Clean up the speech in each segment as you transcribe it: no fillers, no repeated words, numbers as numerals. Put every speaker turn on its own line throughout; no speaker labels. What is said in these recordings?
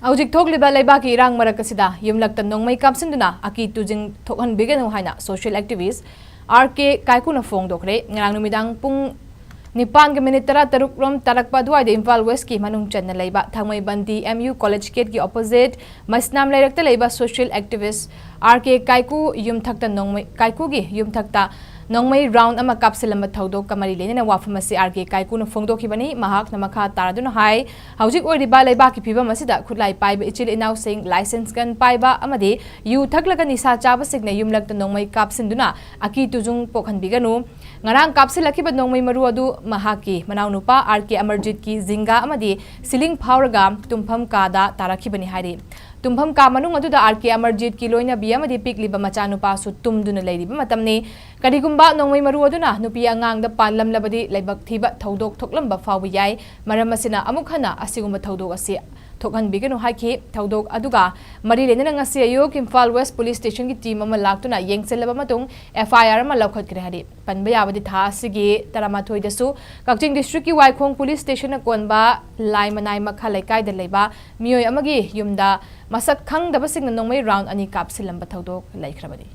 Aujik thok liba laibaki irang marakasida Yumlakta Nongmei Kapsinlamkhre aki tujing thokhan biganu haina social activist RK Kaiku na phongdokre ngarang numidang pung Nipan ke minit taruk rom tarak paduai de Imphal West ki manung channa leiba thangmai bandi MU College Gate ki opposite masnam lairakta leiba social activist RK Kaiku Yumthakta Nongmei Kaiku gi Yumthakta Nongmei round ama kapsinlambagi thoudokta mari lena wafamasi RK Kaiku na phongdokhibani mahak na makha taraduna hai haujik oiriba leiba ki phibam asida khutlai paiba ichil inau sing license gun paiba amadi yu thaklaga nisa chaba signe Yumlakta Nongmei Kapsinduna aki tujung pokhan biganu ngarang kapsilakiba Nongmei maru adu mahaki manaunupa RK Amarjit ki zinga amadi siling phauraga tumpham kada tarakhibani hairi tumpham ka manung aduda RK Amarjit ki loina bi amadi pikliba machanupa su tumduna leiriba matamni karigumba Nongmei maru aduna nupi angang da panlam labadi laibak thiba thodok thoklamba fawi yai maram asina amuk hana asigumba thodok asi thokhan biganu haiki thodok aduga mari lena ngasi ayuk Imphal West Police Station ki team ama laktuna yengselaba matung FIR ama laukhat kre hari panba yabadi tha asigi taramathoi dasu Kakching District ki Waikhong Police Station na konba lai manai makha laikai da leiba miyoi amagi yumda masak khangdaba singna Nongmei round ani kapsilamba thodok laikhrabadi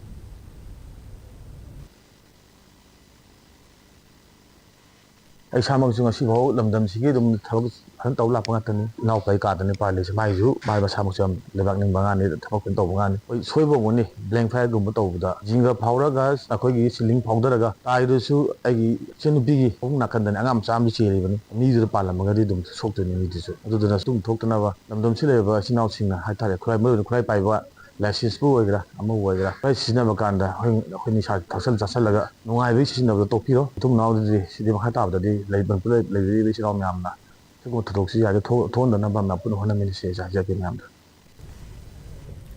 ai samang chung asi bau lamdam sigi dum thab han taw la pangatani naw pai ka tani parle mai ju mai ba samang cham lebak ning banga ni thab kun taw banga ni oi soi bo ngoni blank fire gum taw da jinga phawra ga akoi gi siling phawdara ga tai du su ai gi chenu bi gi ong nakan dan angam cham bi cheri bani ni ju palam ga di dum sok tu ni di su adu dana tum thok tana ba lamdam si le ba sinaw singna hai thare khrai mo khrai pai ba license bu oigra amu oigra pai sina ba kanda hoi ni sa thasal jasal laga nungai bi sina ba topiro tum naw di sidi ba khata ba di leiban pu lei bi sinaw nyam na ko thodok si ya thon da na ba na pu hona mi se ja ja ki nyam